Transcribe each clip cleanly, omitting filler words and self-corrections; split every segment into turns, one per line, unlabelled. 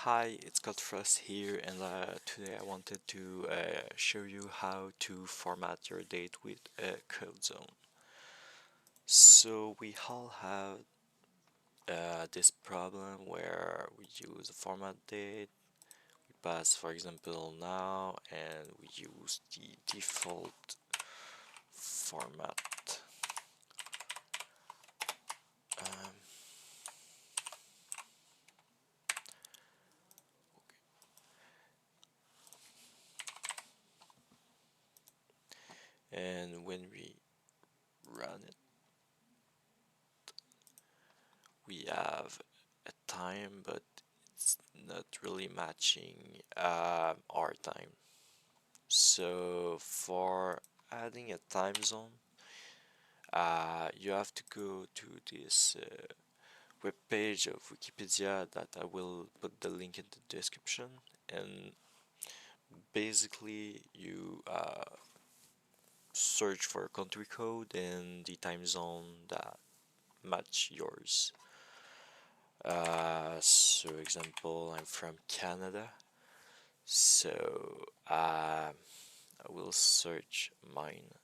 Hi, it's Godfrost here, and today I wanted to show you how to format your date with a code zone. So we all have this problem where we use a format date, we pass for example now, and we use the default format. Um, and when we run it, we have a time, but it's not really matching our time. So for adding a time zone, you have to go to this web page of Wikipedia that I will put the link in the description, and basically you search for a country code and the time zone that match yours. So example, I'm from Canada, so I will search mine.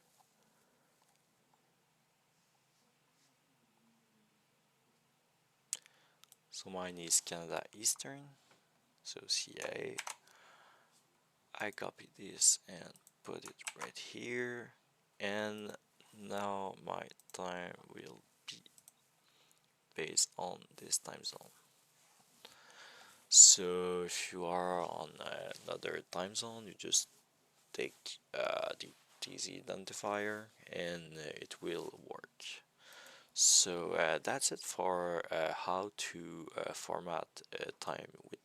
So mine is Canada Eastern, so CA. I copy this and put it right here, and now my time will be based on this time zone. So if you are on another time zone, you just take the TZ identifier and it will work. So that's it for how to format time with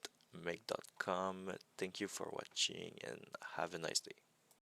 make.com. Thank you for watching and have a nice day.